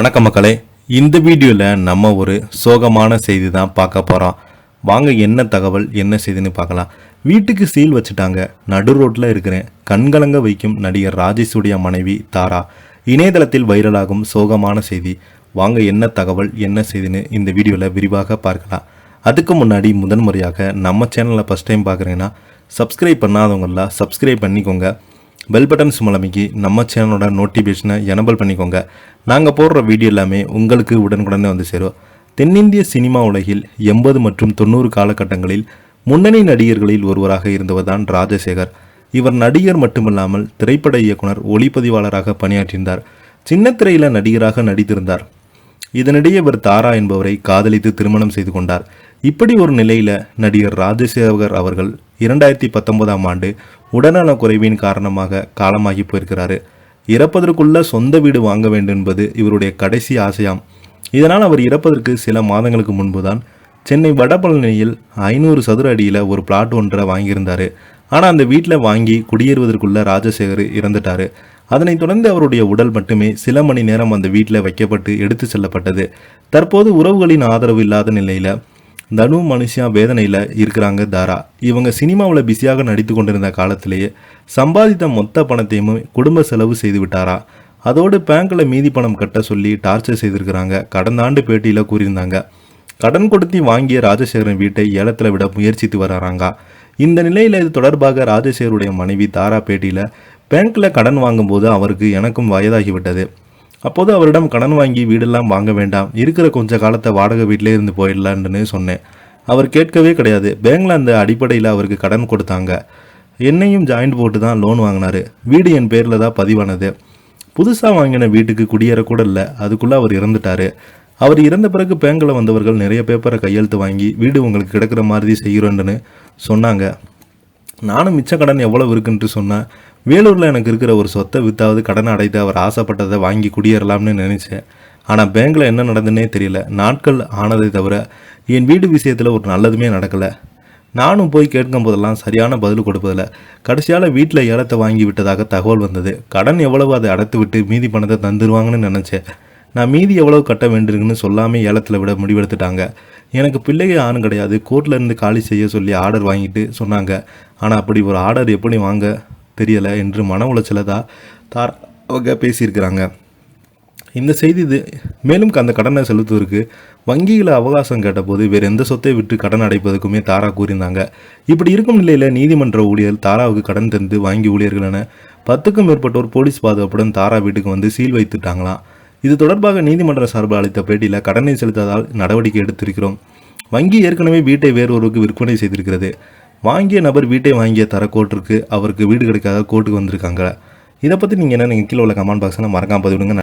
வணக்கம் மக்களே. இந்த வீடியோவில் நம்ம ஒரு சோகமான செய்தி தான் பார்க்க போகிறோம். வாங்க என்ன தகவல் என்ன செய்தின்னு பார்க்கலாம். வீட்டுக்கு சீல் வச்சுட்டாங்க, நடு ரோட்டில் இருக்கிறேன், கண்கலங்க வைக்கும் நடிகர் ராஜேஷுடைய மனைவி தாரா. இணையதளத்தில் வைரலாகும் சோகமான செய்தி. வாங்க என்ன தகவல் என்ன செய்தின்னு இந்த வீடியோவில் விரிவாக பார்க்கலாம். அதுக்கு முன்னாடி முதன்முறையாக நம்ம சேனலை ஃபஸ்ட் டைம் பார்க்குறீங்கன்னா சப்ஸ்கிரைப் பண்ணாதவங்களாம் சப்ஸ்கிரைப் பண்ணிக்கோங்க. பெல் பட்டன்ஸ் மூலமைக்கு நம்ம சேனலோட நோட்டிஃபிகேஷனை எனபிள் பண்ணிக்கோங்க. நாங்கள் போடுற வீடியோ எல்லாமே உங்களுக்கு உடனுக்குடனே வந்து சேரும். தென்னிந்திய சினிமா உலகில் 80 மற்றும் 90 காலகட்டங்களில் முன்னணி நடிகர்களில் ஒருவராக இருந்தவர் தான் ராஜசேகர். இவர் நடிகர் மட்டுமல்லாமல் திரைப்பட இயக்குனர், ஒளிப்பதிவாளராக பணியாற்றியிருந்தார். சின்னத்திரையில் நடிகராக நடித்திருந்தார். இதனிடையே இவர் தாரா என்பவரை காதலித்து திருமணம் செய்து கொண்டார். இப்படி ஒரு நிலையில் நடிகர் ராஜசேகர் அவர்கள் 2019ஆம் ஆண்டு உடல்நலக் குறைவின் காரணமாக காலமாகி போயிருக்கிறாரு. இறப்பதற்குள்ள சொந்த வீடு வாங்க வேண்டும் என்பது இவருடைய கடைசி ஆசையாம். இதனால் அவர் இறப்பதற்கு சில மாதங்களுக்கு முன்புதான் சென்னை வடபழனியில் 500 சதுர அடியில் ஒரு பிளாட் ஒன்றை வாங்கியிருந்தார். ஆனால் அந்த வீட்டில் வாங்கி குடியேறுவதற்குள்ள ராஜசேகர் இறந்துட்டார். அதனைத் தொடர்ந்து அவருடைய உடல் மட்டுமே சில மணி நேரம் அந்த வீட்டில் வைக்கப்பட்டு எடுத்து செல்லப்பட்டது. தற்போது உறவுகளின் ஆதரவு இல்லாத நிலையில் தனு மனுஷியா வேதனையில் இருக்கிறாங்க தாரா. இவங்க சினிமாவில் பிஸியாக நடித்து கொண்டிருந்த காலத்திலேயே சம்பாதித்த மொத்த பணத்தையும் குடும்ப செலவு செய்து விட்டாரா. அதோடு பேங்க்கில் மீதி பணம் கட்ட சொல்லி டார்ச்சர் செய்திருக்கிறாங்க. கடந்த ஆண்டு பேட்டியில் கூறியிருந்தாங்க. கடன் கொடுத்து வாங்கிய ராஜசேகரன் வீட்டை ஏலத்தில் விட முயற்சித்து வராங்க. இந்த நிலையில் இது தொடர்பாக ராஜசேகருடைய மனைவி தாரா பேட்டியில், பேங்க்கில் கடன் வாங்கும்போது அவருக்கு எனக்கும் வயதாகிவிட்டது. அப்போது அவரிடம் கடன் வாங்கி வீடெல்லாம் வாங்க வேண்டாம், இருக்கிற கொஞ்ச காலத்தை வாடகை வீட்டிலே இருந்து போயிடலான்னு சொன்னேன். அவர் கேட்கவே கிடையாது. பேங்க்கில் அந்த அடிப்படையில் அவருக்கு கடன் கொடுத்தாங்க. என்னையும் ஜாயிண்ட் போட்டு தான் லோன் வாங்கினார். வீடு என் பேரில் தான் பதிவானது. புதுசாக வாங்கின வீட்டுக்கு குடியேறக்கூட இல்லை. அதுக்குள்ளே அவர் இறந்துட்டார். அவர் இறந்த பிறகு பேங்கில் வந்தவர்கள் நிறைய பேப்பரை கையெழுத்து வாங்கி வீடு உங்களுக்கு கிடைக்கிற மாதிரி செய்கிறோன்னு சொன்னாங்க. நானும் மிச்ச கடன் எவ்வளவு இருக்குன்ட்டு சொன்னேன். வேலூரில் எனக்கு இருக்கிற ஒரு சொத்தை வித்தாவது கடனை அடைத்து அவர் ஆசைப்பட்டதை வாங்கி குடியேறலாம்னு நினச்சேன். ஆனால் பேங்கில் என்ன நடந்துன்னே தெரியல. நாட்கள் ஆனதை தவிர என் வீடு விஷயத்தில் ஒரு நல்லதுமே நடக்கலை. நானும் போய் கேட்கும் போதெல்லாம் சரியான பதில் கொடுப்பதில்லை. கடைசியால் வீட்டில் ஏலத்தை வாங்கி விட்டதாக தகவல் வந்தது. கடன் எவ்வளவு அதை அடைத்து விட்டு மீதி பணத்தை தந்துடுவாங்கன்னு நினச்சேன். நான் மீதி எவ்வளவு கட்ட வேண்டியிருக்குன்னு சொல்லாமல் ஏலத்தில் விட முடிவெடுத்துட்டாங்க. எனக்கு பிள்ளைங்க யாரும் கிடையாது. கோர்ட்டில் இருந்து காலி செய்ய சொல்லி ஆர்டர் வாங்கிட்டு சொன்னாங்க. ஆனால் அப்படி ஒரு ஆர்டர் எப்படி வாங்க தெரியலை என்று மன உளைச்சலை தான் அவங்க பேசியிருக்கிறாங்க. இந்த செய்தி இது. மேலும் அந்த கடனை செலுத்துவதற்கு வங்கியில் அவகாசம் கேட்டபோது வேறு எந்த சொத்தை விட்டு கடன் அடைப்பதற்குமே தாரா கூறியிருந்தாங்க. இப்படி இருக்கும் நிலையில் நீதிமன்ற ஊழியர் தாராவுக்கு கடன் தந்து வாங்கி ஊழியர்கள் என 10க்கும் மேற்பட்டோர் போலீஸ் பாதுகாப்புடன் தாரா வீட்டுக்கு வந்து சீல் வைத்துட்டாங்களாம். இது தொடர்பாக நீதிமன்ற சார்பில் அளித்த பேட்டியில், கடனை செலுத்தாதால் நடவடிக்கை எடுத்திருக்கிறோம். வங்கி ஏற்கனவே வீட்டை வேறொருவருக்கு விற்பனை செய்திருக்கிறது. வாங்கிய நபர் வீட்டை வாங்கிய தர கோர்ட்டிற்கு அவருக்கு வீடு கிடைக்காத கோர்ட்டுக்கு வந்திருக்காங்க. இதை பற்றி நீங்கள் என்ன கீழே உள்ள கமெண்ட் பாக்ஸில் மறக்காம பதிவிடுங்க.